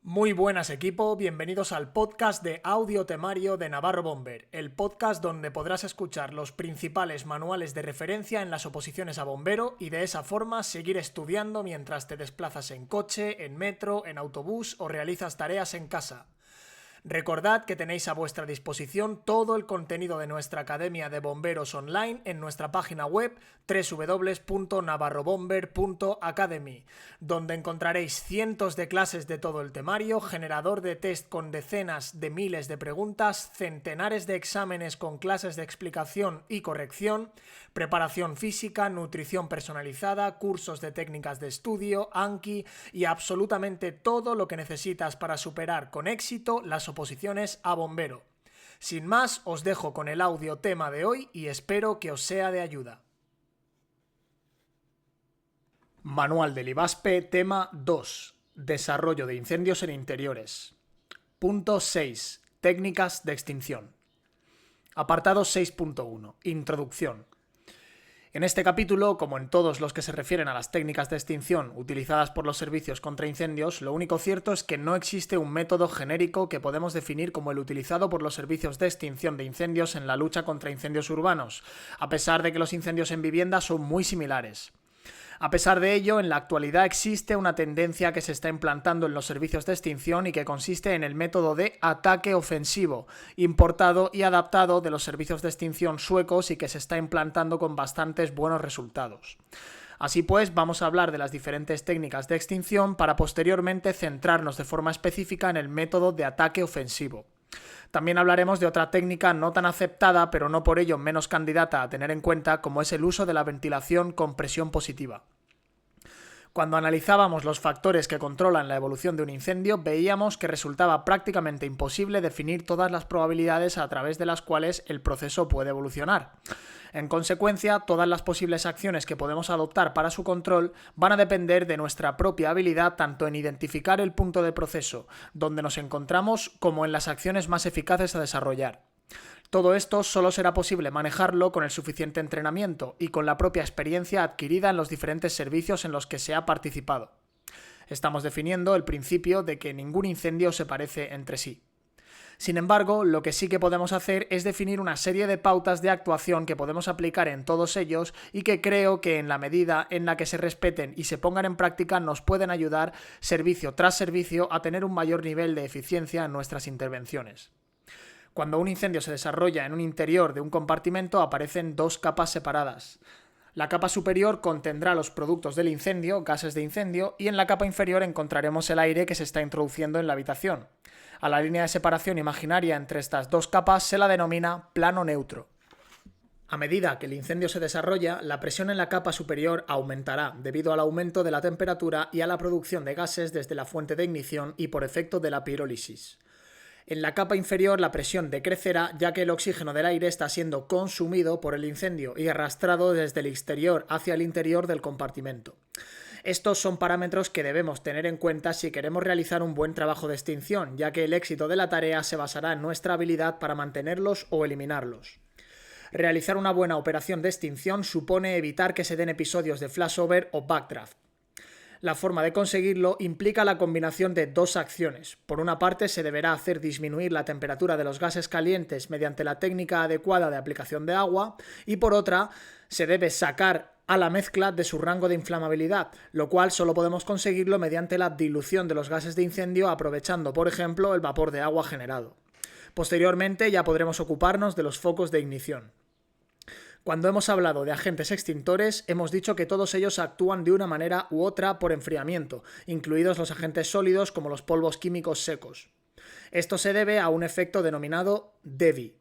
Muy buenas equipo, bienvenidos al podcast de Audio Temario de Navarro Bomber, el podcast donde podrás escuchar los principales manuales de referencia en las oposiciones a bombero y de esa forma seguir estudiando mientras te desplazas en coche, en metro, en autobús o realizas tareas en casa. Recordad que tenéis a vuestra disposición todo el contenido de nuestra Academia de Bomberos online en nuestra página web www.navarrobomber.academy, donde encontraréis cientos de clases de todo el temario, generador de test con decenas de miles de preguntas, centenares de exámenes con clases de explicación y corrección, preparación física, nutrición personalizada, cursos de técnicas de estudio, Anki y absolutamente todo lo que necesitas para superar con éxito las oposiciones a bombero. Sin más, os dejo con el audio tema de hoy y espero que os sea de ayuda. Manual del IVASPE, tema 2. Desarrollo de incendios en interiores. Punto 6. Técnicas de extinción. Apartado 6.1. Introducción. En este capítulo, como en todos los que se refieren a las técnicas de extinción utilizadas por los servicios contra incendios, lo único cierto es que no existe un método genérico que podemos definir como el utilizado por los servicios de extinción de incendios en la lucha contra incendios urbanos, a pesar de que los incendios en vivienda son muy similares. A pesar de ello, en la actualidad existe una tendencia que se está implantando en los servicios de extinción y que consiste en el método de ataque ofensivo, importado y adaptado de los servicios de extinción suecos y que se está implantando con bastantes buenos resultados. Así pues, vamos a hablar de las diferentes técnicas de extinción para posteriormente centrarnos de forma específica en el método de ataque ofensivo. También hablaremos de otra técnica no tan aceptada, pero no por ello menos candidata a tener en cuenta, como es el uso de la ventilación con presión positiva. Cuando analizábamos los factores que controlan la evolución de un incendio, veíamos que resultaba prácticamente imposible definir todas las probabilidades a través de las cuales el proceso puede evolucionar. En consecuencia, todas las posibles acciones que podemos adoptar para su control van a depender de nuestra propia habilidad tanto en identificar el punto de proceso donde nos encontramos como en las acciones más eficaces a desarrollar. Todo esto solo será posible manejarlo con el suficiente entrenamiento y con la propia experiencia adquirida en los diferentes servicios en los que se ha participado. Estamos definiendo el principio de que ningún incendio se parece entre sí. Sin embargo, lo que sí que podemos hacer es definir una serie de pautas de actuación que podemos aplicar en todos ellos y que creo que en la medida en la que se respeten y se pongan en práctica nos pueden ayudar servicio tras servicio a tener un mayor nivel de eficiencia en nuestras intervenciones. Cuando un incendio se desarrolla en un interior de un compartimento aparecen dos capas separadas. La capa superior contendrá los productos del incendio, gases de incendio, y en la capa inferior encontraremos el aire que se está introduciendo en la habitación. A la línea de separación imaginaria entre estas dos capas se la denomina plano neutro. A medida que el incendio se desarrolla, la presión en la capa superior aumentará debido al aumento de la temperatura y a la producción de gases desde la fuente de ignición y por efecto de la pirólisis. En la capa inferior la presión decrecerá ya que el oxígeno del aire está siendo consumido por el incendio y arrastrado desde el exterior hacia el interior del compartimento. Estos son parámetros que debemos tener en cuenta si queremos realizar un buen trabajo de extinción, ya que el éxito de la tarea se basará en nuestra habilidad para mantenerlos o eliminarlos. Realizar una buena operación de extinción supone evitar que se den episodios de flashover o backdraft. La forma de conseguirlo implica la combinación de dos acciones. Por una parte, se deberá hacer disminuir la temperatura de los gases calientes mediante la técnica adecuada de aplicación de agua y por otra, se debe sacar a la mezcla de su rango de inflamabilidad, lo cual solo podemos conseguirlo mediante la dilución de los gases de incendio aprovechando, por ejemplo, el vapor de agua generado. Posteriormente ya podremos ocuparnos de los focos de ignición. Cuando hemos hablado de agentes extintores, hemos dicho que todos ellos actúan de una manera u otra por enfriamiento, incluidos los agentes sólidos como los polvos químicos secos. Esto se debe a un efecto denominado DEVI.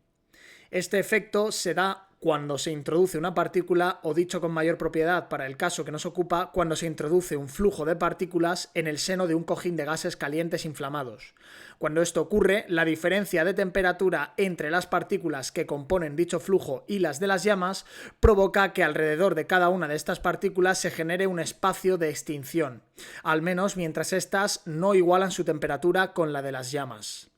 Este efecto se da cuando se introduce una partícula, o dicho con mayor propiedad para el caso que nos ocupa, cuando se introduce un flujo de partículas en el seno de un cojín de gases calientes inflamados. Cuando esto ocurre, la diferencia de temperatura entre las partículas que componen dicho flujo y las de las llamas provoca que alrededor de cada una de estas partículas se genere un espacio de extinción, al menos mientras éstas no igualan su temperatura con la de las llamas.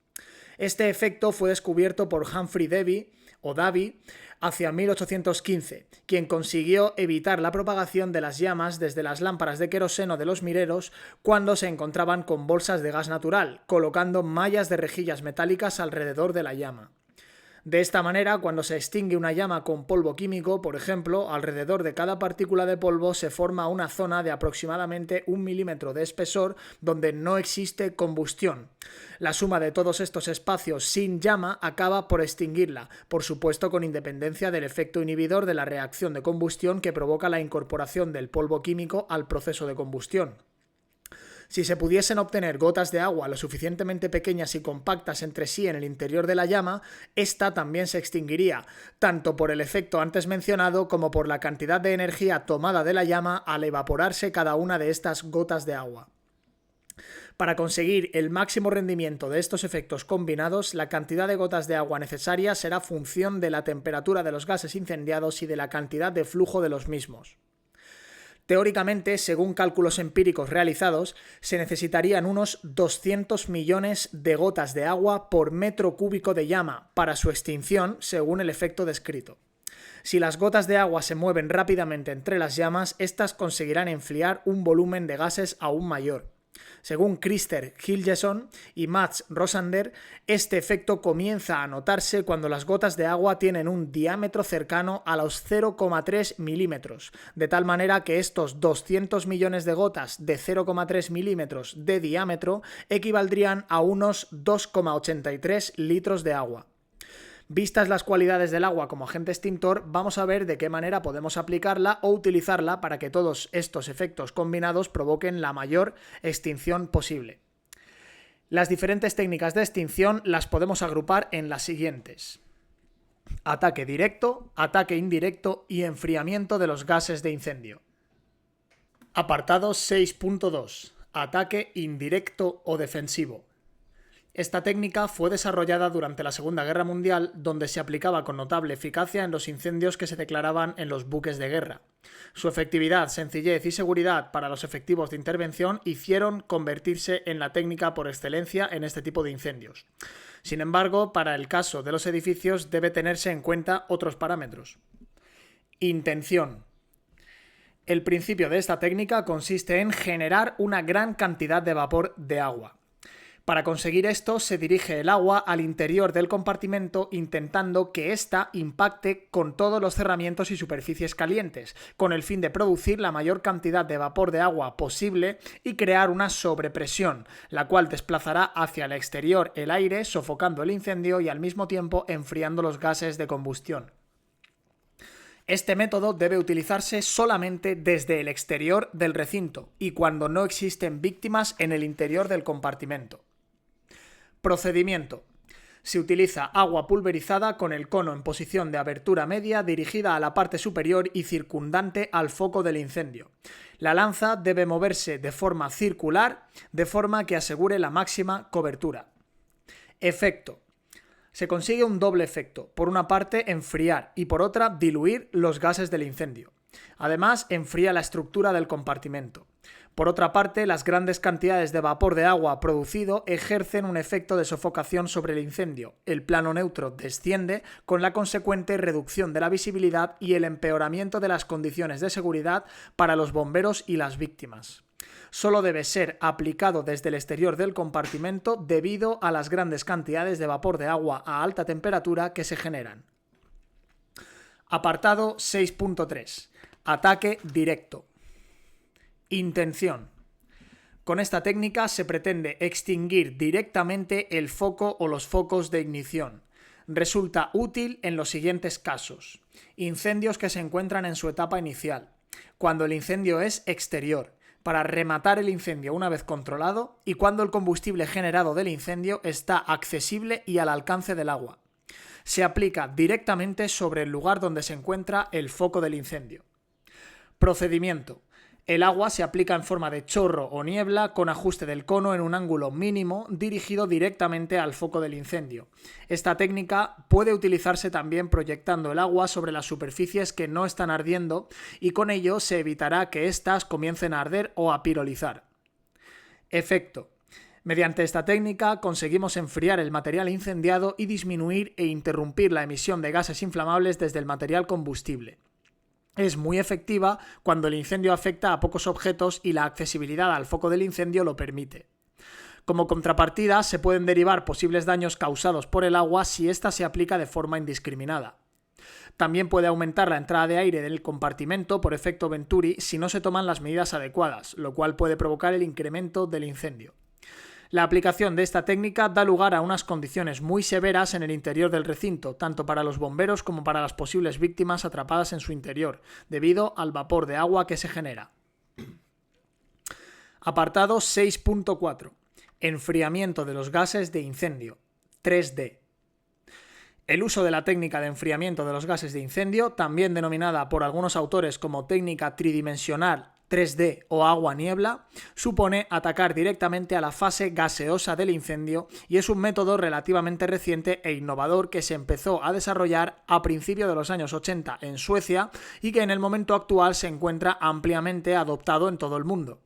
Este efecto fue descubierto por Humphrey Davy, o Davy, hacia 1815, quien consiguió evitar la propagación de las llamas desde las lámparas de queroseno de los mineros cuando se encontraban con bolsas de gas natural, colocando mallas de rejillas metálicas alrededor de la llama. De esta manera, cuando se extingue una llama con polvo químico, por ejemplo, alrededor de cada partícula de polvo se forma una zona de aproximadamente 1 milímetro de espesor donde no existe combustión. La suma de todos estos espacios sin llama acaba por extinguirla, por supuesto con independencia del efecto inhibidor de la reacción de combustión que provoca la incorporación del polvo químico al proceso de combustión. Si se pudiesen obtener gotas de agua lo suficientemente pequeñas y compactas entre sí en el interior de la llama, ésta también se extinguiría, tanto por el efecto antes mencionado como por la cantidad de energía tomada de la llama al evaporarse cada una de estas gotas de agua. Para conseguir el máximo rendimiento de estos efectos combinados, la cantidad de gotas de agua necesaria será función de la temperatura de los gases incendiados y de la cantidad de flujo de los mismos. Teóricamente, según cálculos empíricos realizados, se necesitarían unos 200 millones de gotas de agua por metro cúbico de llama para su extinción, según el efecto descrito. Si las gotas de agua se mueven rápidamente entre las llamas, éstas conseguirán enfriar un volumen de gases aún mayor. Según Christer Hiljesson y Mats Rosander, este efecto comienza a notarse cuando las gotas de agua tienen un diámetro cercano a los 0,3 milímetros, de tal manera que estos 200 millones de gotas de 0,3 milímetros de diámetro equivaldrían a unos 2,83 litros de agua. Vistas las cualidades del agua como agente extintor, vamos a ver de qué manera podemos aplicarla o utilizarla para que todos estos efectos combinados provoquen la mayor extinción posible. Las diferentes técnicas de extinción las podemos agrupar en las siguientes: ataque directo, ataque indirecto y enfriamiento de los gases de incendio. Apartado 6.2. Ataque indirecto o defensivo. Esta técnica fue desarrollada durante la Segunda Guerra Mundial, donde se aplicaba con notable eficacia en los incendios que se declaraban en los buques de guerra. Su efectividad, sencillez y seguridad para los efectivos de intervención hicieron convertirse en la técnica por excelencia en este tipo de incendios. Sin embargo, para el caso de los edificios debe tenerse en cuenta otros parámetros. Intención. El principio de esta técnica consiste en generar una gran cantidad de vapor de agua. Para conseguir esto, se dirige el agua al interior del compartimento intentando que ésta impacte con todos los cerramientos y superficies calientes, con el fin de producir la mayor cantidad de vapor de agua posible y crear una sobrepresión, la cual desplazará hacia el exterior el aire, sofocando el incendio y al mismo tiempo enfriando los gases de combustión. Este método debe utilizarse solamente desde el exterior del recinto y cuando no existen víctimas en el interior del compartimento. Procedimiento. Se utiliza agua pulverizada con el cono en posición de abertura media dirigida a la parte superior y circundante al foco del incendio. La lanza debe moverse de forma circular, de forma que asegure la máxima cobertura. Efecto. Se consigue un doble efecto, por una parte enfriar y por otra diluir los gases del incendio. Además, enfría la estructura del compartimento. Por otra parte, las grandes cantidades de vapor de agua producido ejercen un efecto de sofocación sobre el incendio. El plano neutro desciende con la consecuente reducción de la visibilidad y el empeoramiento de las condiciones de seguridad para los bomberos y las víctimas. Solo debe ser aplicado desde el exterior del compartimento debido a las grandes cantidades de vapor de agua a alta temperatura que se generan. Apartado 6.3. Ataque directo. Intención. Con esta técnica se pretende extinguir directamente el foco o los focos de ignición. Resulta útil en los siguientes casos: incendios que se encuentran en su etapa inicial, cuando el incendio es exterior, para rematar el incendio una vez controlado y cuando el combustible generado del incendio está accesible y al alcance del agua. Se aplica directamente sobre el lugar donde se encuentra el foco del incendio. Procedimiento. El agua se aplica en forma de chorro o niebla con ajuste del cono en un ángulo mínimo dirigido directamente al foco del incendio. Esta técnica puede utilizarse también proyectando el agua sobre las superficies que no están ardiendo y con ello se evitará que éstas comiencen a arder o a pirolizar. Efecto. Mediante esta técnica conseguimos enfriar el material incendiado y disminuir e interrumpir la emisión de gases inflamables desde el material combustible. Es muy efectiva cuando el incendio afecta a pocos objetos y la accesibilidad al foco del incendio lo permite. Como contrapartida, se pueden derivar posibles daños causados por el agua si ésta se aplica de forma indiscriminada. También puede aumentar la entrada de aire del compartimento por efecto Venturi si no se toman las medidas adecuadas, lo cual puede provocar el incremento del incendio. La aplicación de esta técnica da lugar a unas condiciones muy severas en el interior del recinto, tanto para los bomberos como para las posibles víctimas atrapadas en su interior, debido al vapor de agua que se genera. Apartado 6.4. Enfriamiento de los gases de incendio. 3D. El uso de la técnica de enfriamiento de los gases de incendio, también denominada por algunos autores como técnica tridimensional, 3D o agua-niebla, supone atacar directamente a la fase gaseosa del incendio y es un método relativamente reciente e innovador que se empezó a desarrollar a principios de los años 80 en Suecia y que en el momento actual se encuentra ampliamente adoptado en todo el mundo.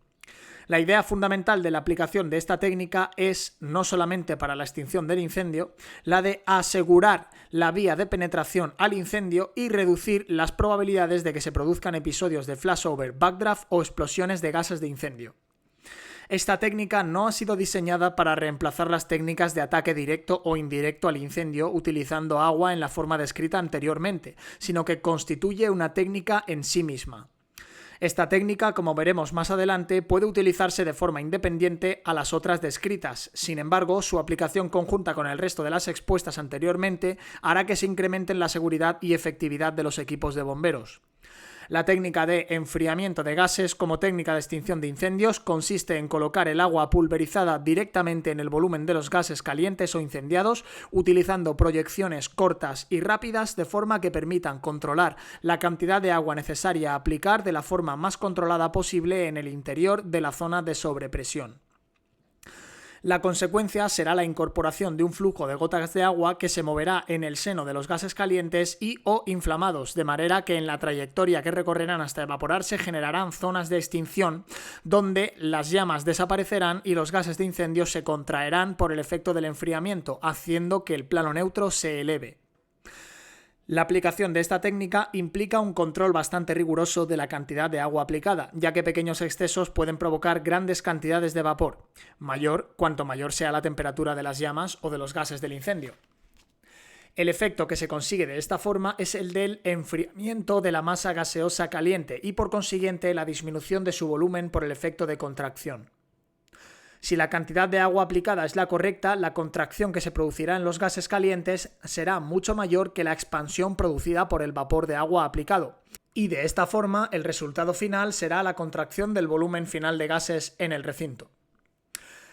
La idea fundamental de la aplicación de esta técnica es, no solamente para la extinción del incendio, la de asegurar la vía de penetración al incendio y reducir las probabilidades de que se produzcan episodios de flashover, backdraft o explosiones de gases de incendio. Esta técnica no ha sido diseñada para reemplazar las técnicas de ataque directo o indirecto al incendio utilizando agua en la forma descrita anteriormente, sino que constituye una técnica en sí misma. Esta técnica, como veremos más adelante, puede utilizarse de forma independiente a las otras descritas. Sin embargo, su aplicación conjunta con el resto de las expuestas anteriormente hará que se incrementen la seguridad y efectividad de los equipos de bomberos. La técnica de enfriamiento de gases como técnica de extinción de incendios consiste en colocar el agua pulverizada directamente en el volumen de los gases calientes o incendiados, utilizando proyecciones cortas y rápidas de forma que permitan controlar la cantidad de agua necesaria a aplicar de la forma más controlada posible en el interior de la zona de sobrepresión. La consecuencia será la incorporación de un flujo de gotas de agua que se moverá en el seno de los gases calientes y o inflamados, de manera que en la trayectoria que recorrerán hasta evaporarse generarán zonas de extinción donde las llamas desaparecerán y los gases de incendio se contraerán por el efecto del enfriamiento, haciendo que el plano neutro se eleve. La aplicación de esta técnica implica un control bastante riguroso de la cantidad de agua aplicada, ya que pequeños excesos pueden provocar grandes cantidades de vapor, cuanto mayor sea la temperatura de las llamas o de los gases del incendio. El efecto que se consigue de esta forma es el del enfriamiento de la masa gaseosa caliente y por consiguiente la disminución de su volumen por el efecto de contracción. Si la cantidad de agua aplicada es la correcta, la contracción que se producirá en los gases calientes será mucho mayor que la expansión producida por el vapor de agua aplicado. Y de esta forma, el resultado final será la contracción del volumen final de gases en el recinto.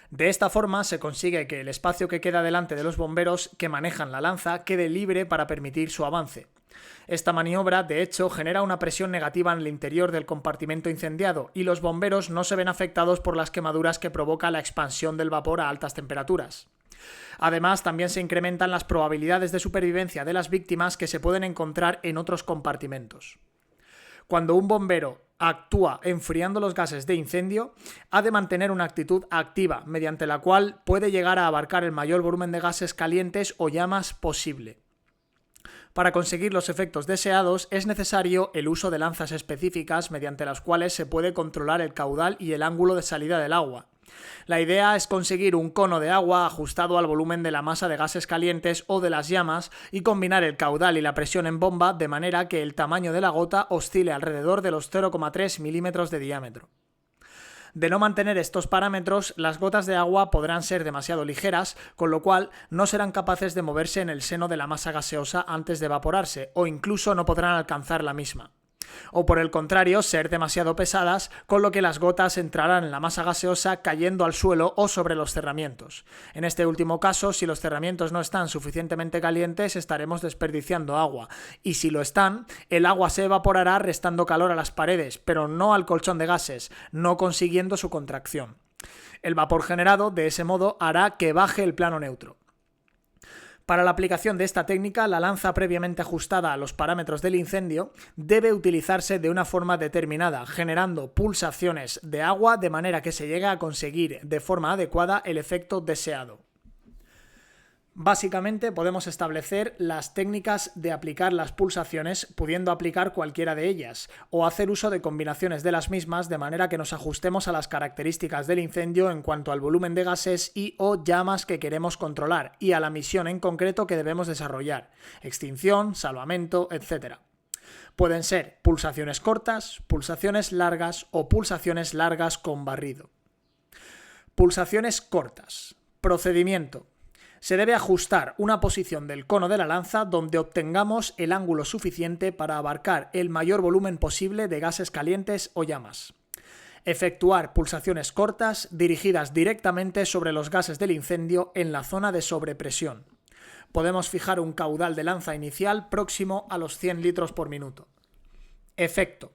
De esta forma se consigue que el espacio que queda delante de los bomberos que manejan la lanza quede libre para permitir su avance. Esta maniobra, de hecho, genera una presión negativa en el interior del compartimento incendiado y los bomberos no se ven afectados por las quemaduras que provoca la expansión del vapor a altas temperaturas. Además, también se incrementan las probabilidades de supervivencia de las víctimas que se pueden encontrar en otros compartimentos. Cuando un bombero actúa enfriando los gases de incendio, ha de mantener una actitud activa, mediante la cual puede llegar a abarcar el mayor volumen de gases calientes o llamas posible. Para conseguir los efectos deseados es necesario el uso de lanzas específicas mediante las cuales se puede controlar el caudal y el ángulo de salida del agua. La idea es conseguir un cono de agua ajustado al volumen de la masa de gases calientes o de las llamas y combinar el caudal y la presión en bomba de manera que el tamaño de la gota oscile alrededor de los 0,3 milímetros de diámetro. De no mantener estos parámetros, las gotas de agua podrán ser demasiado ligeras, con lo cual no serán capaces de moverse en el seno de la masa gaseosa antes de evaporarse, o incluso no podrán alcanzar la misma. O por el contrario, ser demasiado pesadas, con lo que las gotas entrarán en la masa gaseosa cayendo al suelo o sobre los cerramientos. En este último caso, si los cerramientos no están suficientemente calientes, estaremos desperdiciando agua, y si lo están, el agua se evaporará restando calor a las paredes, pero no al colchón de gases, no consiguiendo su contracción. El vapor generado, de ese modo, hará que baje el plano neutro. Para la aplicación de esta técnica, la lanza previamente ajustada a los parámetros del incendio debe utilizarse de una forma determinada, generando pulsaciones de agua de manera que se llegue a conseguir de forma adecuada el efecto deseado. Básicamente podemos establecer las técnicas de aplicar las pulsaciones pudiendo aplicar cualquiera de ellas o hacer uso de combinaciones de las mismas de manera que nos ajustemos a las características del incendio en cuanto al volumen de gases y o llamas que queremos controlar y a la misión en concreto que debemos desarrollar, extinción, salvamento, etc. Pueden ser pulsaciones cortas, pulsaciones largas o pulsaciones largas con barrido. Pulsaciones cortas. Procedimiento. Se debe ajustar una posición del cono de la lanza donde obtengamos el ángulo suficiente para abarcar el mayor volumen posible de gases calientes o llamas. Efectuar pulsaciones cortas dirigidas directamente sobre los gases del incendio en la zona de sobrepresión. Podemos fijar un caudal de lanza inicial próximo a los 100 litros por minuto. Efecto.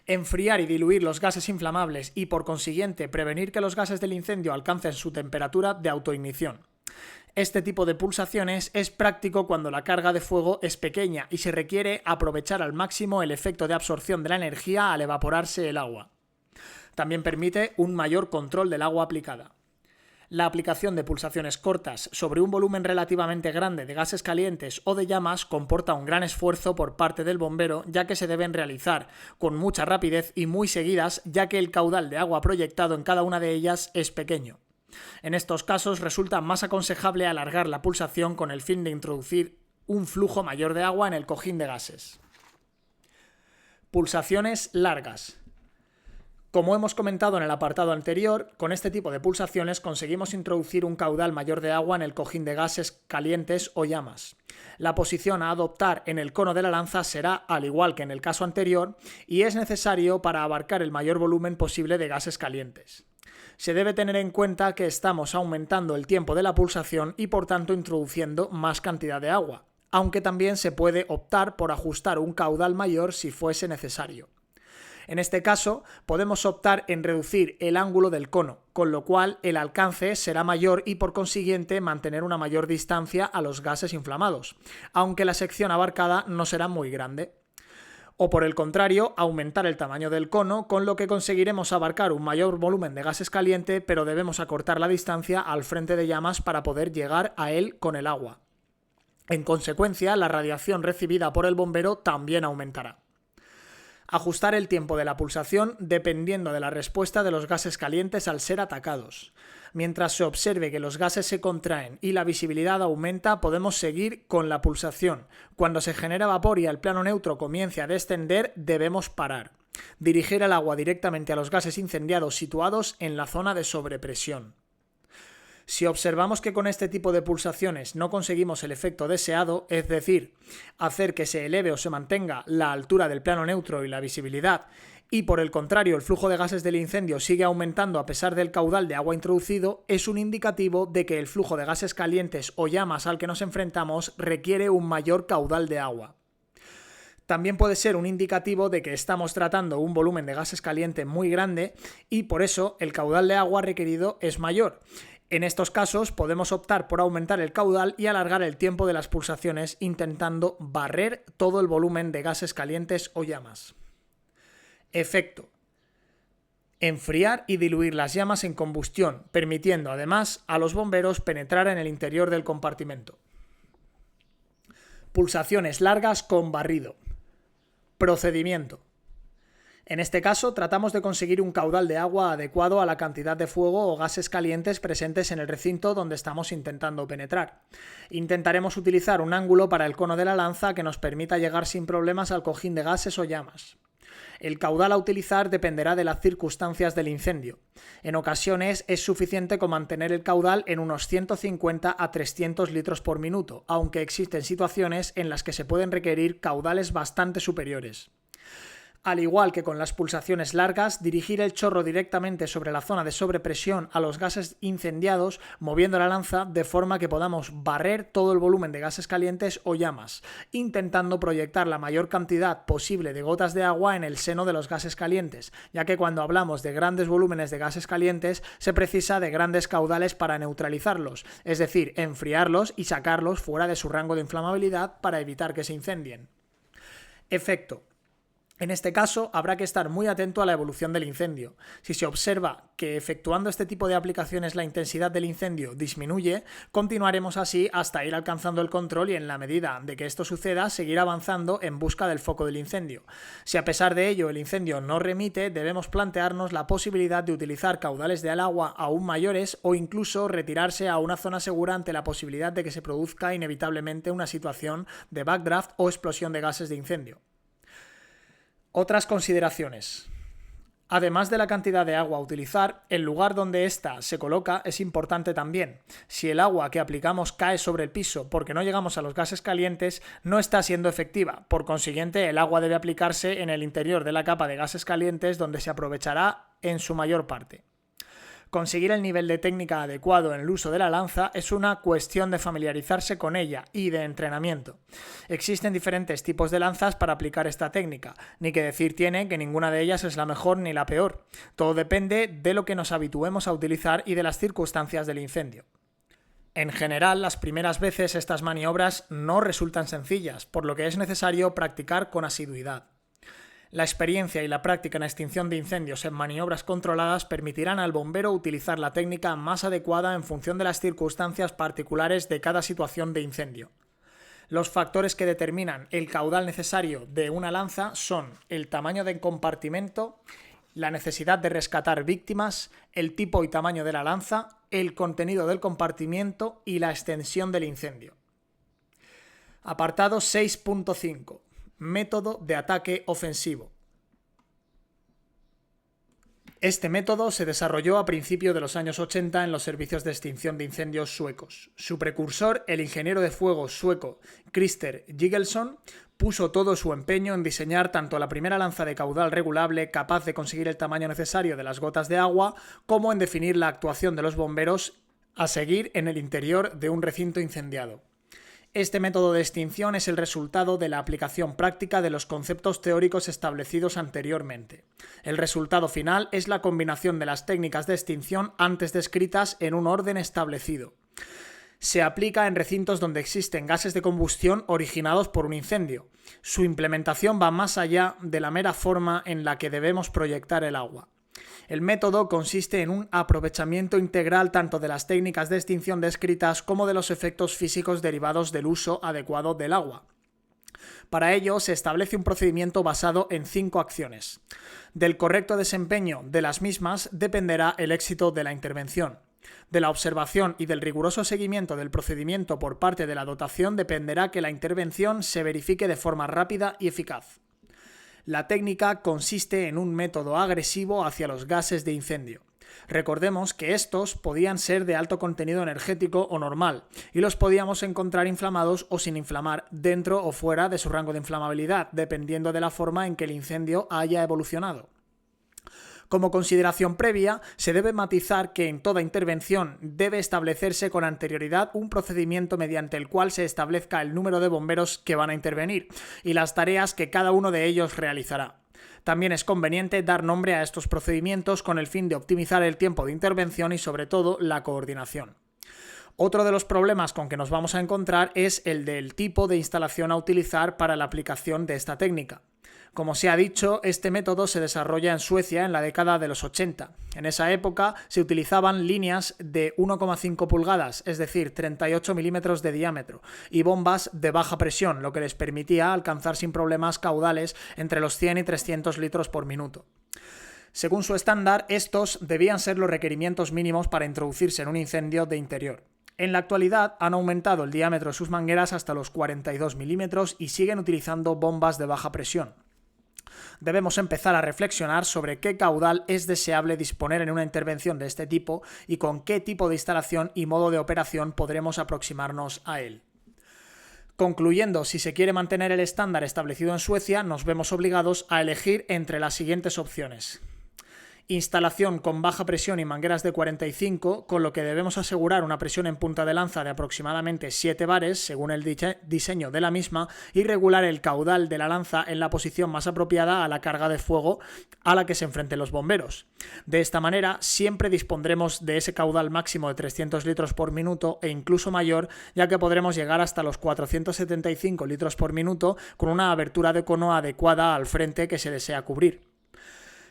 Enfriar y diluir los gases inflamables y por consiguiente prevenir que los gases del incendio alcancen su temperatura de autoignición. Este tipo de pulsaciones es práctico cuando la carga de fuego es pequeña y se requiere aprovechar al máximo el efecto de absorción de la energía al evaporarse el agua. También permite un mayor control del agua aplicada. La aplicación de pulsaciones cortas sobre un volumen relativamente grande de gases calientes o de llamas comporta un gran esfuerzo por parte del bombero, ya que se deben realizar con mucha rapidez y muy seguidas, ya que el caudal de agua proyectado en cada una de ellas es pequeño. En estos casos resulta más aconsejable alargar la pulsación con el fin de introducir un flujo mayor de agua en el cojín de gases. Pulsaciones largas. Como hemos comentado en el apartado anterior, con este tipo de pulsaciones conseguimos introducir un caudal mayor de agua en el cojín de gases calientes o llamas. La posición a adoptar en el cono de la lanza será al igual que en el caso anterior y es necesario para abarcar el mayor volumen posible de gases calientes. Se debe tener en cuenta que estamos aumentando el tiempo de la pulsación y por tanto introduciendo más cantidad de agua, aunque también se puede optar por ajustar un caudal mayor si fuese necesario. En este caso, podemos optar en reducir el ángulo del cono, con lo cual el alcance será mayor y por consiguiente mantener una mayor distancia a los gases inflamados, aunque la sección abarcada no será muy grande. O por el contrario, aumentar el tamaño del cono, con lo que conseguiremos abarcar un mayor volumen de gases caliente, pero debemos acortar la distancia al frente de llamas para poder llegar a él con el agua. En consecuencia, la radiación recibida por el bombero también aumentará. Ajustar el tiempo de la pulsación dependiendo de la respuesta de los gases calientes al ser atacados. Mientras se observe que los gases se contraen y la visibilidad aumenta, podemos seguir con la pulsación. Cuando se genera vapor y el plano neutro comience a descender, debemos parar. Dirigir el agua directamente a los gases incendiados situados en la zona de sobrepresión. Si observamos que con este tipo de pulsaciones no conseguimos el efecto deseado, es decir, hacer que se eleve o se mantenga la altura del plano neutro y la visibilidad, y por el contrario el flujo de gases del incendio sigue aumentando a pesar del caudal de agua introducido, es un indicativo de que el flujo de gases calientes o llamas al que nos enfrentamos requiere un mayor caudal de agua. También puede ser un indicativo de que estamos tratando un volumen de gases caliente muy grande y por eso el caudal de agua requerido es mayor. En estos casos podemos optar por aumentar el caudal y alargar el tiempo de las pulsaciones intentando barrer todo el volumen de gases calientes o llamas. Efecto. Enfriar y diluir las llamas en combustión, permitiendo además a los bomberos penetrar en el interior del compartimento. Pulsaciones largas con barrido. Procedimiento. En este caso, tratamos de conseguir un caudal de agua adecuado a la cantidad de fuego o gases calientes presentes en el recinto donde estamos intentando penetrar. Intentaremos utilizar un ángulo para el cono de la lanza que nos permita llegar sin problemas al cojín de gases o llamas. El caudal a utilizar dependerá de las circunstancias del incendio. En ocasiones es suficiente con mantener el caudal en unos 150 a 300 litros por minuto, aunque existen situaciones en las que se pueden requerir caudales bastante superiores. Al igual que con las pulsaciones largas, dirigir el chorro directamente sobre la zona de sobrepresión a los gases incendiados, moviendo la lanza de forma que podamos barrer todo el volumen de gases calientes o llamas, intentando proyectar la mayor cantidad posible de gotas de agua en el seno de los gases calientes, ya que cuando hablamos de grandes volúmenes de gases calientes se precisa de grandes caudales para neutralizarlos, es decir, enfriarlos y sacarlos fuera de su rango de inflamabilidad para evitar que se incendien. Efecto. En este caso, habrá que estar muy atento a la evolución del incendio. Si se observa que efectuando este tipo de aplicaciones la intensidad del incendio disminuye, continuaremos así hasta ir alcanzando el control y en la medida de que esto suceda, seguir avanzando en busca del foco del incendio. Si a pesar de ello el incendio no remite, debemos plantearnos la posibilidad de utilizar caudales de agua aún mayores o incluso retirarse a una zona segura ante la posibilidad de que se produzca inevitablemente una situación de backdraft o explosión de gases de incendio. Otras consideraciones. Además de la cantidad de agua a utilizar, el lugar donde ésta se coloca es importante también. Si el agua que aplicamos cae sobre el piso porque no llegamos a los gases calientes, no está siendo efectiva. Por consiguiente, el agua debe aplicarse en el interior de la capa de gases calientes donde se aprovechará en su mayor parte. Conseguir el nivel de técnica adecuado en el uso de la lanza es una cuestión de familiarizarse con ella y de entrenamiento. Existen diferentes tipos de lanzas para aplicar esta técnica, ni que decir tiene que ninguna de ellas es la mejor ni la peor. Todo depende de lo que nos habituemos a utilizar y de las circunstancias del incendio. En general, las primeras veces estas maniobras no resultan sencillas, por lo que es necesario practicar con asiduidad. La experiencia y la práctica en extinción de incendios en maniobras controladas permitirán al bombero utilizar la técnica más adecuada en función de las circunstancias particulares de cada situación de incendio. Los factores que determinan el caudal necesario de una lanza son el tamaño del compartimento, la necesidad de rescatar víctimas, el tipo y tamaño de la lanza, el contenido del compartimento y la extensión del incendio. Apartado 6.5. Método de ataque ofensivo. Este método se desarrolló a principios de los años 80 en los servicios de extinción de incendios suecos. Su precursor, el ingeniero de fuego sueco Christer Gigelsson, puso todo su empeño en diseñar tanto la primera lanza de caudal regulable capaz de conseguir el tamaño necesario de las gotas de agua, como en definir la actuación de los bomberos a seguir en el interior de un recinto incendiado. Este método de extinción es el resultado de la aplicación práctica de los conceptos teóricos establecidos anteriormente. El resultado final es la combinación de las técnicas de extinción antes descritas en un orden establecido. Se aplica en recintos donde existen gases de combustión originados por un incendio. Su implementación va más allá de la mera forma en la que debemos proyectar el agua. El método consiste en un aprovechamiento integral tanto de las técnicas de extinción descritas como de los efectos físicos derivados del uso adecuado del agua. Para ello se establece un procedimiento basado en 5 acciones. Del correcto desempeño de las mismas dependerá el éxito de la intervención. De la observación y del riguroso seguimiento del procedimiento por parte de la dotación dependerá que la intervención se verifique de forma rápida y eficaz. La técnica consiste en un método agresivo hacia los gases de incendio. Recordemos que estos podían ser de alto contenido energético o normal, y los podíamos encontrar inflamados o sin inflamar dentro o fuera de su rango de inflamabilidad, dependiendo de la forma en que el incendio haya evolucionado. Como consideración previa, se debe matizar que en toda intervención debe establecerse con anterioridad un procedimiento mediante el cual se establezca el número de bomberos que van a intervenir y las tareas que cada uno de ellos realizará. También es conveniente dar nombre a estos procedimientos con el fin de optimizar el tiempo de intervención y sobre todo la coordinación. Otro de los problemas con que nos vamos a encontrar es el del tipo de instalación a utilizar para la aplicación de esta técnica. Como se ha dicho, este método se desarrolla en Suecia en la década de los 80. En esa época se utilizaban líneas de 1,5 pulgadas, es decir, 38 milímetros de diámetro, y bombas de baja presión, lo que les permitía alcanzar sin problemas caudales entre los 100 y 300 litros por minuto. Según su estándar, estos debían ser los requerimientos mínimos para introducirse en un incendio de interior. En la actualidad han aumentado el diámetro de sus mangueras hasta los 42 milímetros y siguen utilizando bombas de baja presión. Debemos empezar a reflexionar sobre qué caudal es deseable disponer en una intervención de este tipo y con qué tipo de instalación y modo de operación podremos aproximarnos a él. Concluyendo, si se quiere mantener el estándar establecido en Suecia, nos vemos obligados a elegir entre las siguientes opciones. Instalación con baja presión y mangueras de 45, con lo que debemos asegurar una presión en punta de lanza de aproximadamente 7 bares, según el diseño de la misma, y regular el caudal de la lanza en la posición más apropiada a la carga de fuego a la que se enfrenten los bomberos. De esta manera, siempre dispondremos de ese caudal máximo de 300 litros por minuto e incluso mayor, ya que podremos llegar hasta los 475 litros por minuto con una abertura de cono adecuada al frente que se desea cubrir.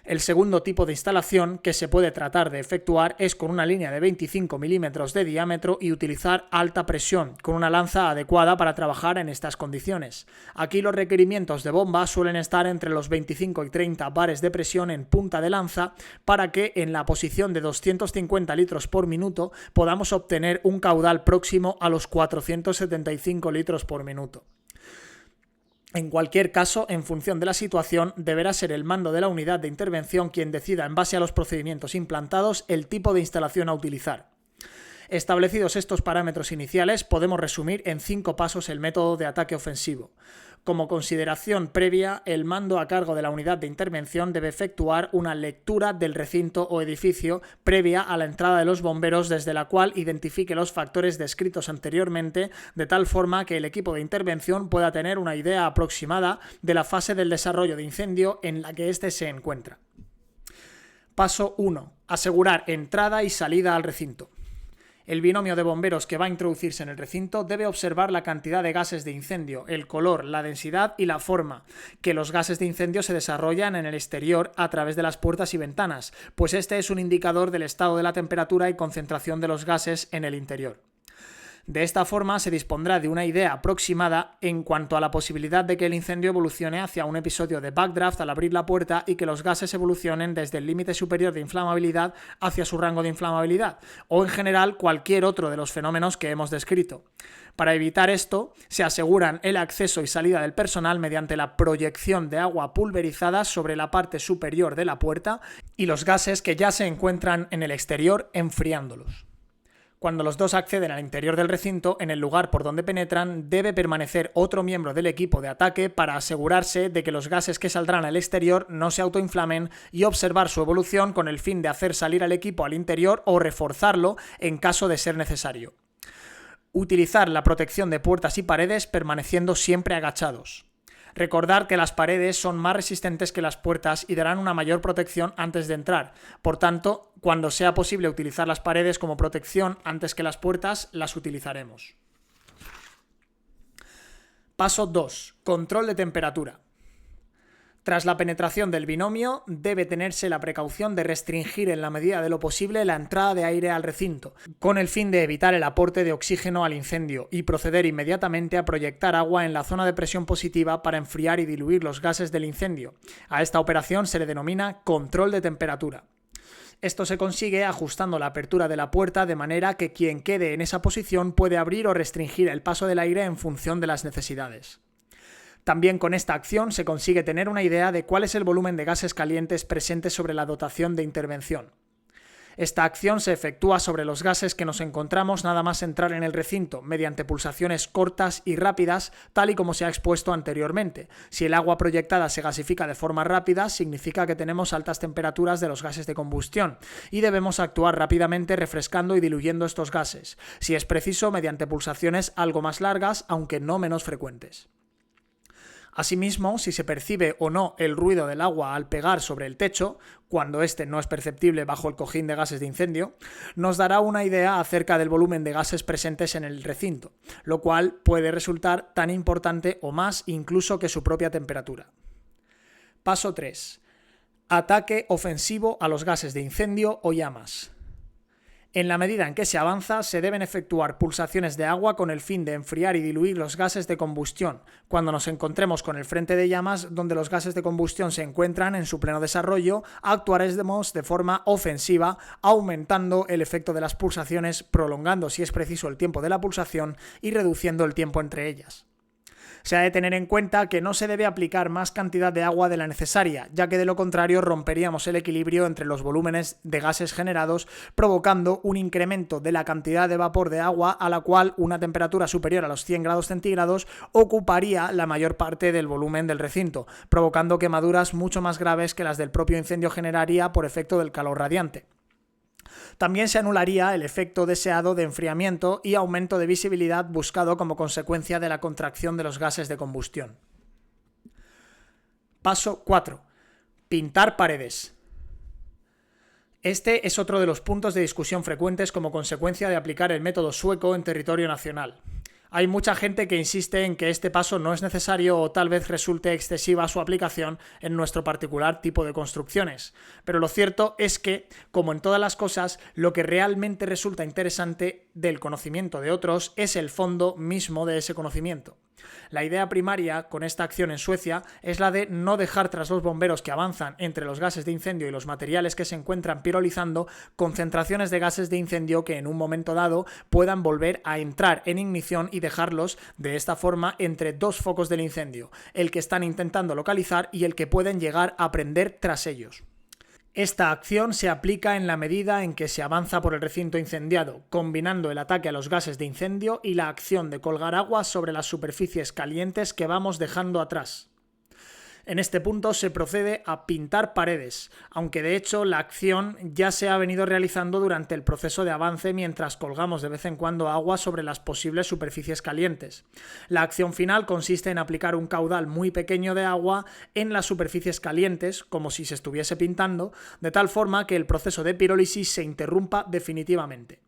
El segundo tipo de instalación que se puede tratar de efectuar es con una línea de 25 milímetros de diámetro y utilizar alta presión, con una lanza adecuada para trabajar en estas condiciones. Aquí los requerimientos de bomba suelen estar entre los 25 y 30 bares de presión en punta de lanza para que en la posición de 250 litros por minuto podamos obtener un caudal próximo a los 475 litros por minuto. En cualquier caso, en función de la situación, deberá ser el mando de la unidad de intervención quien decida, en base a los procedimientos implantados, el tipo de instalación a utilizar. Establecidos estos parámetros iniciales, podemos resumir en 5 pasos el método de ataque ofensivo. Como consideración previa, el mando a cargo de la unidad de intervención debe efectuar una lectura del recinto o edificio previa a la entrada de los bomberos, desde la cual identifique los factores descritos anteriormente, de tal forma que el equipo de intervención pueda tener una idea aproximada de la fase del desarrollo de incendio en la que éste se encuentra. Paso 1. Asegurar entrada y salida al recinto. El binomio de bomberos que va a introducirse en el recinto debe observar la cantidad de gases de incendio, el color, la densidad y la forma que los gases de incendio se desarrollan en el exterior a través de las puertas y ventanas, pues este es un indicador del estado de la temperatura y concentración de los gases en el interior. De esta forma se dispondrá de una idea aproximada en cuanto a la posibilidad de que el incendio evolucione hacia un episodio de backdraft al abrir la puerta y que los gases evolucionen desde el límite superior de inflamabilidad hacia su rango de inflamabilidad, o en general cualquier otro de los fenómenos que hemos descrito. Para evitar esto, se aseguran el acceso y salida del personal mediante la proyección de agua pulverizada sobre la parte superior de la puerta y los gases que ya se encuentran en el exterior enfriándolos. Cuando los dos acceden al interior del recinto, en el lugar por donde penetran, debe permanecer otro miembro del equipo de ataque para asegurarse de que los gases que saldrán al exterior no se autoinflamen y observar su evolución con el fin de hacer salir al equipo al interior o reforzarlo en caso de ser necesario. Utilizar la protección de puertas y paredes permaneciendo siempre agachados. Recordar que las paredes son más resistentes que las puertas y darán una mayor protección antes de entrar. Por tanto, cuando sea posible utilizar las paredes como protección antes que las puertas, las utilizaremos. Paso 2. Control de temperatura. Tras la penetración del binomio, debe tenerse la precaución de restringir en la medida de lo posible la entrada de aire al recinto, con el fin de evitar el aporte de oxígeno al incendio y proceder inmediatamente a proyectar agua en la zona de presión positiva para enfriar y diluir los gases del incendio. A esta operación se le denomina control de temperatura. Esto se consigue ajustando la apertura de la puerta de manera que quien quede en esa posición puede abrir o restringir el paso del aire en función de las necesidades. También con esta acción se consigue tener una idea de cuál es el volumen de gases calientes presentes sobre la dotación de intervención. Esta acción se efectúa sobre los gases que nos encontramos nada más entrar en el recinto, mediante pulsaciones cortas y rápidas, tal y como se ha expuesto anteriormente. Si el agua proyectada se gasifica de forma rápida, significa que tenemos altas temperaturas de los gases de combustión y debemos actuar rápidamente refrescando y diluyendo estos gases, si es preciso mediante pulsaciones algo más largas, aunque no menos frecuentes. Asimismo, si se percibe o no el ruido del agua al pegar sobre el techo, cuando este no es perceptible bajo el cojín de gases de incendio, nos dará una idea acerca del volumen de gases presentes en el recinto, lo cual puede resultar tan importante o más incluso que su propia temperatura. Paso 3. Ataque ofensivo a los gases de incendio o llamas. En la medida en que se avanza, se deben efectuar pulsaciones de agua con el fin de enfriar y diluir los gases de combustión, cuando nos encontremos con el frente de llamas donde los gases de combustión se encuentran en su pleno desarrollo. Actuaremos de forma ofensiva, aumentando el efecto de las pulsaciones, prolongando si es preciso el tiempo de la pulsación y reduciendo el tiempo entre ellas. Se ha de tener en cuenta que no se debe aplicar más cantidad de agua de la necesaria, ya que de lo contrario romperíamos el equilibrio entre los volúmenes de gases generados, provocando un incremento de la cantidad de vapor de agua a la cual una temperatura superior a los 100 grados centígrados ocuparía la mayor parte del volumen del recinto, provocando quemaduras mucho más graves que las del propio incendio generaría por efecto del calor radiante. También se anularía el efecto deseado de enfriamiento y aumento de visibilidad buscado como consecuencia de la contracción de los gases de combustión. Paso 4. Pintar paredes. Este es otro de los puntos de discusión frecuentes como consecuencia de aplicar el método sueco en territorio nacional. Hay mucha gente que insiste en que este paso no es necesario o tal vez resulte excesiva su aplicación en nuestro particular tipo de construcciones. Pero lo cierto es que, como en todas las cosas, lo que realmente resulta interesante del conocimiento de otros es el fondo mismo de ese conocimiento. La idea primaria con esta acción en Suecia es la de no dejar tras los bomberos que avanzan entre los gases de incendio y los materiales que se encuentran pirolizando concentraciones de gases de incendio que en un momento dado puedan volver a entrar en ignición y dejarlos de esta forma entre dos focos del incendio, el que están intentando localizar y el que pueden llegar a prender tras ellos. Esta acción se aplica en la medida en que se avanza por el recinto incendiado, combinando el ataque a los gases de incendio y la acción de colgar agua sobre las superficies calientes que vamos dejando atrás. En este punto se procede a pintar paredes, aunque de hecho la acción ya se ha venido realizando durante el proceso de avance mientras colgamos de vez en cuando agua sobre las posibles superficies calientes. La acción final consiste en aplicar un caudal muy pequeño de agua en las superficies calientes, como si se estuviese pintando, de tal forma que el proceso de pirólisis se interrumpa definitivamente.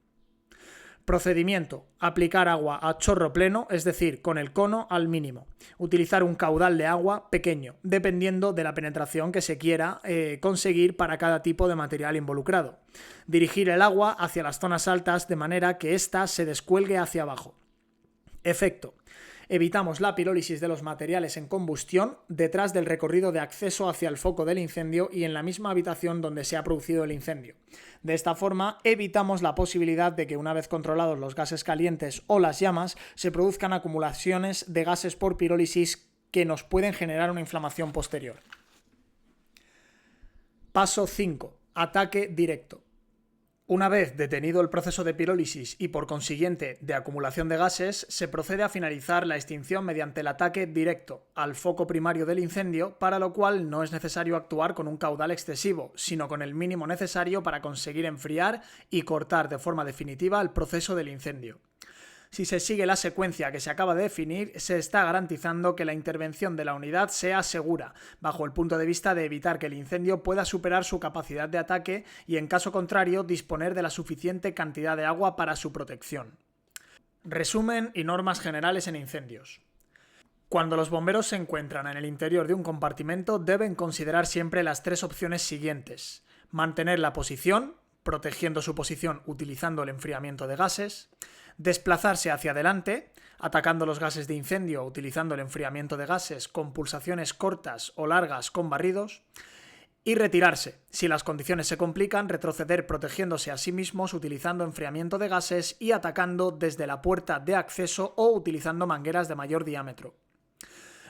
Procedimiento: aplicar agua a chorro pleno, es decir, con el cono al mínimo. Utilizar un caudal de agua pequeño, dependiendo de la penetración que se quiera conseguir para cada tipo de material involucrado. Dirigir el agua hacia las zonas altas de manera que ésta se descuelgue hacia abajo. Efecto: evitamos la pirólisis de los materiales en combustión detrás del recorrido de acceso hacia el foco del incendio y en la misma habitación donde se ha producido el incendio. De esta forma, evitamos la posibilidad de que una vez controlados los gases calientes o las llamas, se produzcan acumulaciones de gases por pirólisis que nos pueden generar una inflamación posterior. Paso 5. Ataque directo. Una vez detenido el proceso de pirólisis y por consiguiente de acumulación de gases, se procede a finalizar la extinción mediante el ataque directo al foco primario del incendio, para lo cual no es necesario actuar con un caudal excesivo, sino con el mínimo necesario para conseguir enfriar y cortar de forma definitiva el proceso del incendio. Si se sigue la secuencia que se acaba de definir, se está garantizando que la intervención de la unidad sea segura, bajo el punto de vista de evitar que el incendio pueda superar su capacidad de ataque y, en caso contrario, disponer de la suficiente cantidad de agua para su protección. Resumen y normas generales en incendios. Cuando los bomberos se encuentran en el interior de un compartimento, deben considerar siempre las tres opciones siguientes: mantener la posición, protegiendo su posición utilizando el enfriamiento de gases; desplazarse hacia adelante, atacando los gases de incendio utilizando el enfriamiento de gases con pulsaciones cortas o largas con barridos; y retirarse. Si las condiciones se complican, retroceder protegiéndose a sí mismos utilizando enfriamiento de gases y atacando desde la puerta de acceso o utilizando mangueras de mayor diámetro.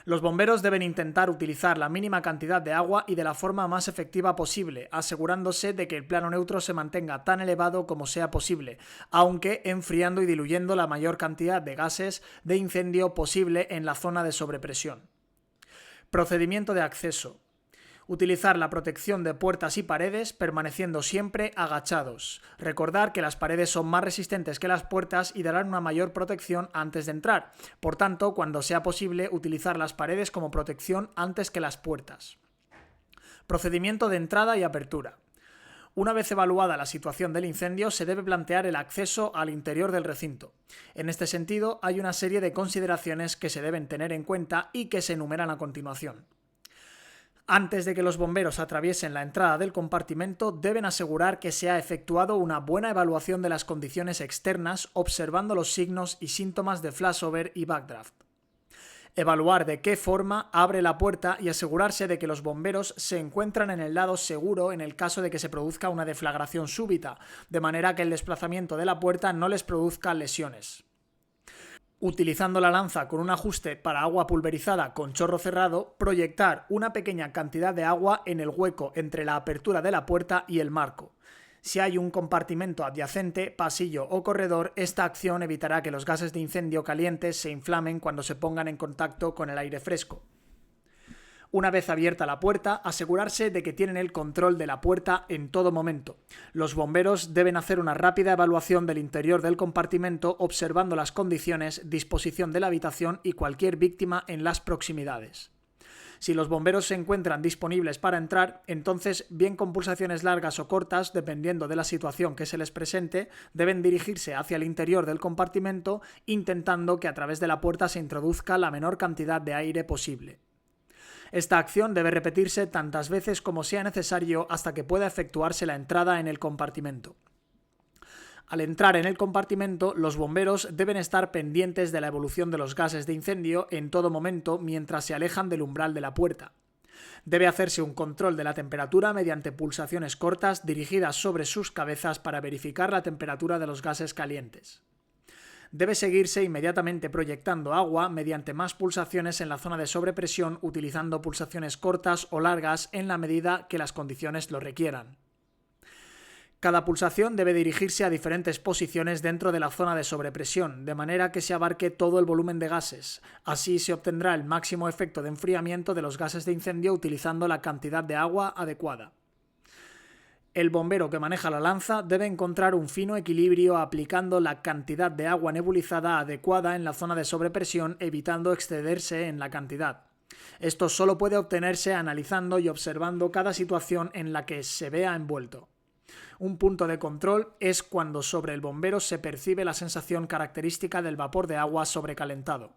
Los bomberos deben intentar utilizar la mínima cantidad de agua y de la forma más efectiva posible, asegurándose de que el plano neutro se mantenga tan elevado como sea posible, aunque enfriando y diluyendo la mayor cantidad de gases de incendio posible en la zona de sobrepresión. Procedimiento de acceso. Utilizar la protección de puertas y paredes permaneciendo siempre agachados. Recordar que las paredes son más resistentes que las puertas y darán una mayor protección antes de entrar. Por tanto, cuando sea posible, utilizar las paredes como protección antes que las puertas. Procedimiento de entrada y apertura. Una vez evaluada la situación del incendio, se debe plantear el acceso al interior del recinto. En este sentido, hay una serie de consideraciones que se deben tener en cuenta y que se enumeran a continuación. Antes de que los bomberos atraviesen la entrada del compartimento, deben asegurar que se ha efectuado una buena evaluación de las condiciones externas, observando los signos y síntomas de flashover y backdraft. Evaluar de qué forma abre la puerta y asegurarse de que los bomberos se encuentran en el lado seguro en el caso de que se produzca una deflagración súbita, de manera que el desplazamiento de la puerta no les produzca lesiones. Utilizando la lanza con un ajuste para agua pulverizada con chorro cerrado, proyectar una pequeña cantidad de agua en el hueco entre la apertura de la puerta y el marco. Si hay un compartimento adyacente, pasillo o corredor, esta acción evitará que los gases de incendio calientes se inflamen cuando se pongan en contacto con el aire fresco. Una vez abierta la puerta, asegurarse de que tienen el control de la puerta en todo momento. Los bomberos deben hacer una rápida evaluación del interior del compartimento observando las condiciones, disposición de la habitación y cualquier víctima en las proximidades. Si los bomberos se encuentran disponibles para entrar, entonces, bien con pulsaciones largas o cortas, dependiendo de la situación que se les presente, deben dirigirse hacia el interior del compartimento, intentando que a través de la puerta se introduzca la menor cantidad de aire posible. Esta acción debe repetirse tantas veces como sea necesario hasta que pueda efectuarse la entrada en el compartimento. Al entrar en el compartimento, los bomberos deben estar pendientes de la evolución de los gases de incendio en todo momento mientras se alejan del umbral de la puerta. Debe hacerse un control de la temperatura mediante pulsaciones cortas dirigidas sobre sus cabezas para verificar la temperatura de los gases calientes. Debe seguirse inmediatamente proyectando agua mediante más pulsaciones en la zona de sobrepresión utilizando pulsaciones cortas o largas en la medida que las condiciones lo requieran. Cada pulsación debe dirigirse a diferentes posiciones dentro de la zona de sobrepresión, de manera que se abarque todo el volumen de gases. Así se obtendrá el máximo efecto de enfriamiento de los gases de incendio utilizando la cantidad de agua adecuada. El bombero que maneja la lanza debe encontrar un fino equilibrio aplicando la cantidad de agua nebulizada adecuada en la zona de sobrepresión, evitando excederse en la cantidad. Esto solo puede obtenerse analizando y observando cada situación en la que se vea envuelto. Un punto de control es cuando sobre el bombero se percibe la sensación característica del vapor de agua sobrecalentado.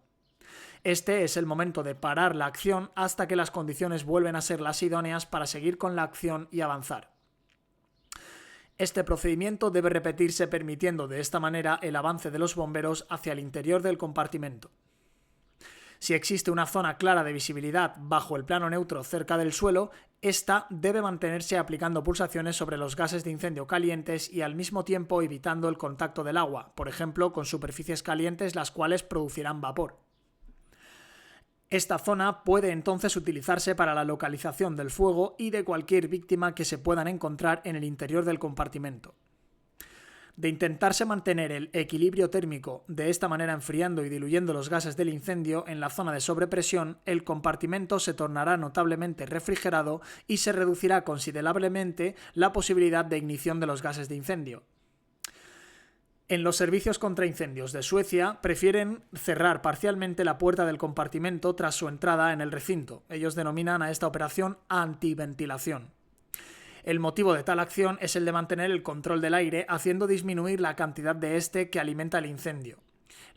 Este es el momento de parar la acción hasta que las condiciones vuelven a ser las idóneas para seguir con la acción y avanzar. Este procedimiento debe repetirse permitiendo de esta manera el avance de los bomberos hacia el interior del compartimento. Si existe una zona clara de visibilidad bajo el plano neutro cerca del suelo, esta debe mantenerse aplicando pulsaciones sobre los gases de incendio calientes y al mismo tiempo evitando el contacto del agua, por ejemplo con superficies calientes las cuales producirán vapor. Esta zona puede entonces utilizarse para la localización del fuego y de cualquier víctima que se puedan encontrar en el interior del compartimento. De intentarse mantener el equilibrio térmico de esta manera enfriando y diluyendo los gases del incendio en la zona de sobrepresión, el compartimento se tornará notablemente refrigerado y se reducirá considerablemente la posibilidad de ignición de los gases de incendio. En los servicios contra incendios de Suecia prefieren cerrar parcialmente la puerta del compartimento tras su entrada en el recinto. Ellos denominan a esta operación antiventilación. El motivo de tal acción es el de mantener el control del aire, haciendo disminuir la cantidad de este que alimenta el incendio.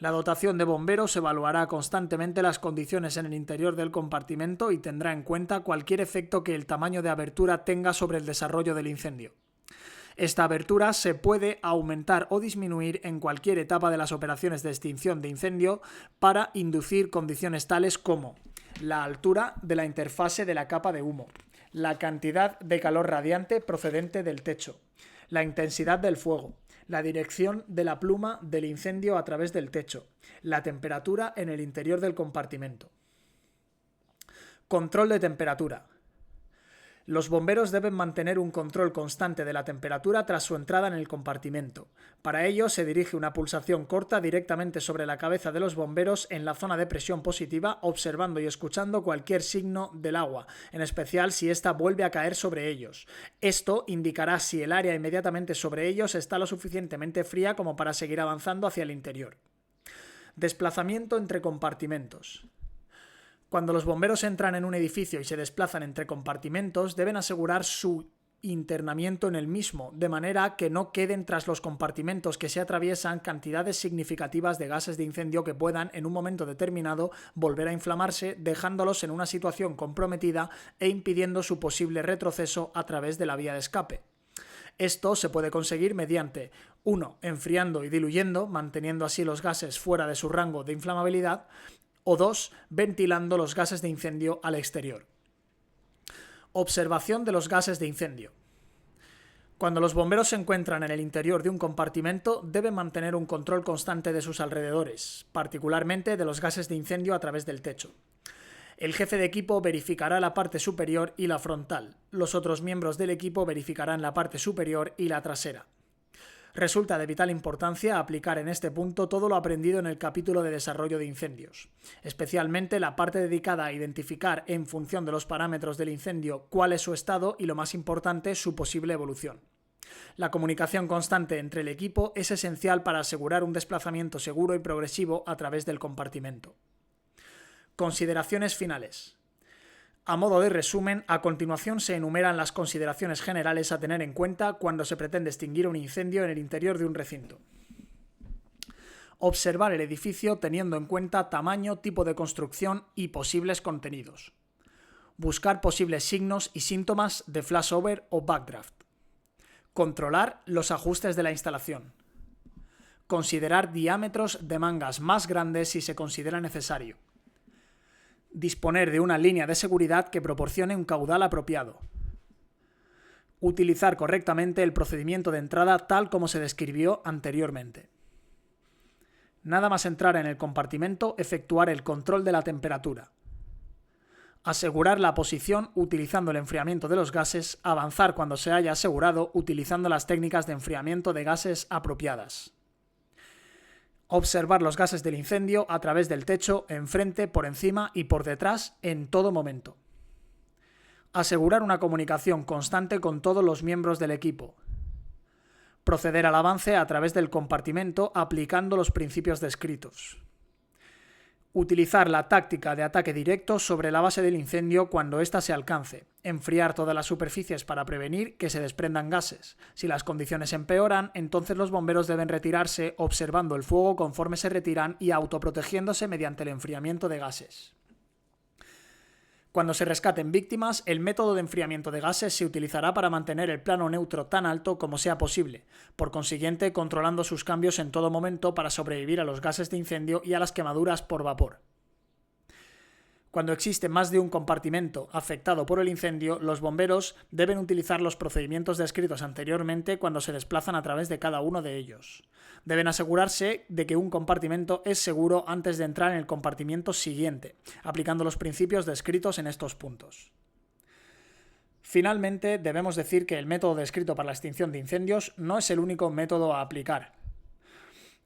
La dotación de bomberos evaluará constantemente las condiciones en el interior del compartimento y tendrá en cuenta cualquier efecto que el tamaño de abertura tenga sobre el desarrollo del incendio. Esta abertura se puede aumentar o disminuir en cualquier etapa de las operaciones de extinción de incendio para inducir condiciones tales como la altura de la interfase de la capa de humo, la cantidad de calor radiante procedente del techo, la intensidad del fuego, la dirección de la pluma del incendio a través del techo, la temperatura en el interior del compartimento. Control de temperatura. Los bomberos deben mantener un control constante de la temperatura tras su entrada en el compartimento. Para ello se dirige una pulsación corta directamente sobre la cabeza de los bomberos en la zona de presión positiva, observando y escuchando cualquier signo del agua, en especial si ésta vuelve a caer sobre ellos. Esto indicará si el área inmediatamente sobre ellos está lo suficientemente fría como para seguir avanzando hacia el interior. Desplazamiento entre compartimentos. Cuando los bomberos entran en un edificio y se desplazan entre compartimentos, deben asegurar su internamiento en el mismo, de manera que no queden tras los compartimentos que se atraviesan cantidades significativas de gases de incendio que puedan, en un momento determinado, volver a inflamarse, dejándolos en una situación comprometida e impidiendo su posible retroceso a través de la vía de escape. Esto se puede conseguir mediante 1. Enfriando y diluyendo, manteniendo así los gases fuera de su rango de inflamabilidad, o 2. Ventilando los gases de incendio al exterior. Observación de los gases de incendio. Cuando los bomberos se encuentran en el interior de un compartimento, deben mantener un control constante de sus alrededores, particularmente de los gases de incendio a través del techo. El jefe de equipo verificará la parte superior y la frontal. Los otros miembros del equipo verificarán la parte superior y la trasera. Resulta de vital importancia aplicar en este punto todo lo aprendido en el capítulo de desarrollo de incendios, especialmente la parte dedicada a identificar en función de los parámetros del incendio cuál es su estado y, lo más importante, su posible evolución. La comunicación constante entre el equipo es esencial para asegurar un desplazamiento seguro y progresivo a través del compartimento. Consideraciones finales. A modo de resumen, a continuación se enumeran las consideraciones generales a tener en cuenta cuando se pretende extinguir un incendio en el interior de un recinto. Observar el edificio teniendo en cuenta tamaño, tipo de construcción y posibles contenidos. Buscar posibles signos y síntomas de flashover o backdraft. Controlar los ajustes de la instalación. Considerar diámetros de mangas más grandes si se considera necesario. Disponer de una línea de seguridad que proporcione un caudal apropiado. Utilizar correctamente el procedimiento de entrada tal como se describió anteriormente. Nada más entrar en el compartimento, efectuar el control de la temperatura. Asegurar la posición utilizando el enfriamiento de los gases, avanzar cuando se haya asegurado utilizando las técnicas de enfriamiento de gases apropiadas. Observar los gases del incendio a través del techo, enfrente, por encima y por detrás en todo momento. Asegurar una comunicación constante con todos los miembros del equipo. Proceder al avance a través del compartimento aplicando los principios descritos. Utilizar la táctica de ataque directo sobre la base del incendio cuando ésta se alcance. Enfriar todas las superficies para prevenir que se desprendan gases. Si las condiciones empeoran, entonces los bomberos deben retirarse observando el fuego conforme se retiran y autoprotegiéndose mediante el enfriamiento de gases. Cuando se rescaten víctimas, el método de enfriamiento de gases se utilizará para mantener el plano neutro tan alto como sea posible, por consiguiente controlando sus cambios en todo momento para sobrevivir a los gases de incendio y a las quemaduras por vapor. Cuando existe más de un compartimento afectado por el incendio, los bomberos deben utilizar los procedimientos descritos anteriormente cuando se desplazan a través de cada uno de ellos. Deben asegurarse de que un compartimento es seguro antes de entrar en el compartimento siguiente, aplicando los principios descritos en estos puntos. Finalmente, debemos decir que el método descrito para la extinción de incendios no es el único método a aplicar.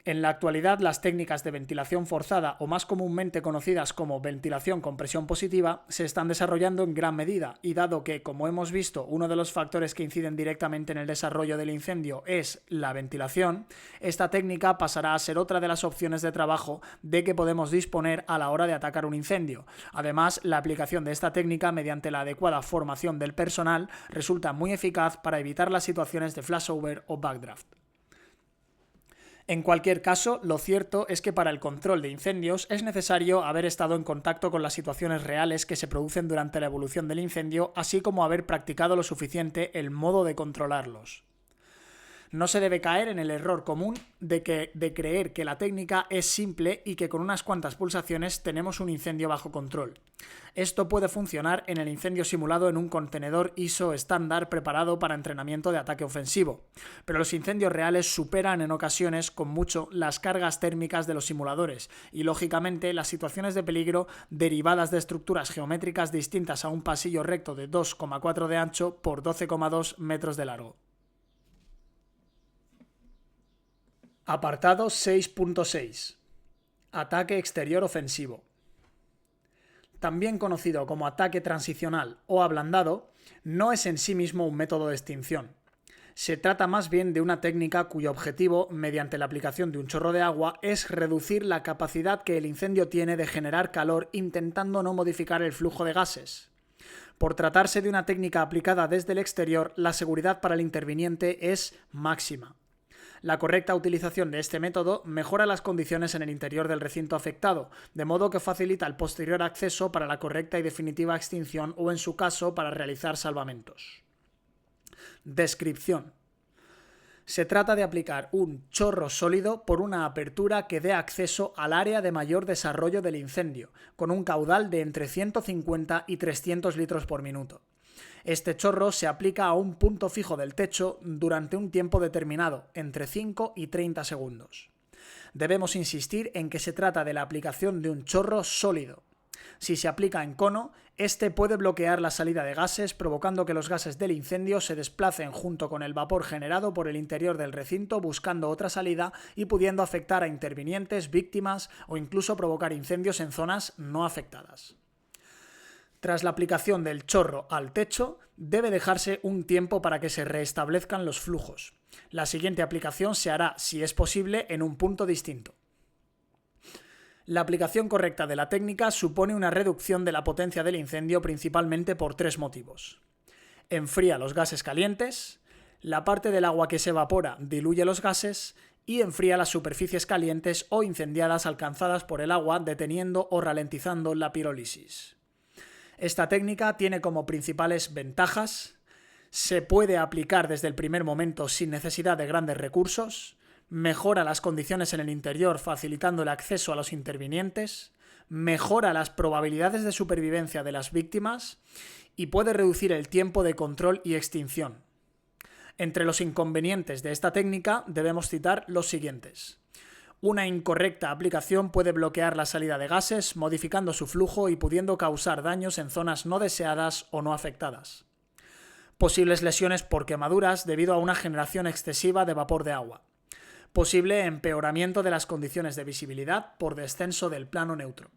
En la actualidad, las técnicas de ventilación forzada, o más comúnmente conocidas como ventilación con presión positiva, se están desarrollando en gran medida y dado que, como hemos visto, uno de los factores que inciden directamente en el desarrollo del incendio es la ventilación, esta técnica pasará a ser otra de las opciones de trabajo de que podemos disponer a la hora de atacar un incendio. Además, la aplicación de esta técnica mediante la adecuada formación del personal resulta muy eficaz para evitar las situaciones de flashover o backdraft. En cualquier caso, lo cierto es que para el control de incendios es necesario haber estado en contacto con las situaciones reales que se producen durante la evolución del incendio, así como haber practicado lo suficiente el modo de controlarlos. No se debe caer en el error común de creer que la técnica es simple y que con unas cuantas pulsaciones tenemos un incendio bajo control. Esto puede funcionar en el incendio simulado en un contenedor ISO estándar preparado para entrenamiento de ataque ofensivo, pero los incendios reales superan en ocasiones con mucho las cargas térmicas de los simuladores y, lógicamente, las situaciones de peligro derivadas de estructuras geométricas distintas a un pasillo recto de 2,4 de ancho por 12,2 metros de largo. Apartado 6.6. Ataque exterior ofensivo. También conocido como ataque transicional o ablandado, no es en sí mismo un método de extinción. Se trata más bien de una técnica cuyo objetivo, mediante la aplicación de un chorro de agua, es reducir la capacidad que el incendio tiene de generar calor intentando no modificar el flujo de gases. Por tratarse de una técnica aplicada desde el exterior, la seguridad para el interviniente es máxima. La correcta utilización de este método mejora las condiciones en el interior del recinto afectado, de modo que facilita el posterior acceso para la correcta y definitiva extinción o, en su caso, para realizar salvamentos. Descripción. Se trata de aplicar un chorro sólido por una apertura que dé acceso al área de mayor desarrollo del incendio, con un caudal de entre 150 y 300 litros por minuto. Este chorro se aplica a un punto fijo del techo durante un tiempo determinado, entre 5 y 30 segundos. Debemos insistir en que se trata de la aplicación de un chorro sólido. Si se aplica en cono, este puede bloquear la salida de gases, provocando que los gases del incendio se desplacen junto con el vapor generado por el interior del recinto buscando otra salida y pudiendo afectar a intervinientes, víctimas o incluso provocar incendios en zonas no afectadas. Tras la aplicación del chorro al techo, debe dejarse un tiempo para que se restablezcan los flujos. La siguiente aplicación se hará, si es posible, en un punto distinto. La aplicación correcta de la técnica supone una reducción de la potencia del incendio principalmente por 3 motivos. Enfría los gases calientes, la parte del agua que se evapora diluye los gases y enfría las superficies calientes o incendiadas alcanzadas por el agua, deteniendo o ralentizando la pirólisis. Esta técnica tiene como principales ventajas: se puede aplicar desde el primer momento sin necesidad de grandes recursos, mejora las condiciones en el interior facilitando el acceso a los intervinientes, mejora las probabilidades de supervivencia de las víctimas y puede reducir el tiempo de control y extinción. Entre los inconvenientes de esta técnica debemos citar los siguientes. Una incorrecta aplicación puede bloquear la salida de gases, modificando su flujo y pudiendo causar daños en zonas no deseadas o no afectadas. Posibles lesiones por quemaduras debido a una generación excesiva de vapor de agua. Posible empeoramiento de las condiciones de visibilidad por descenso del plano neutro.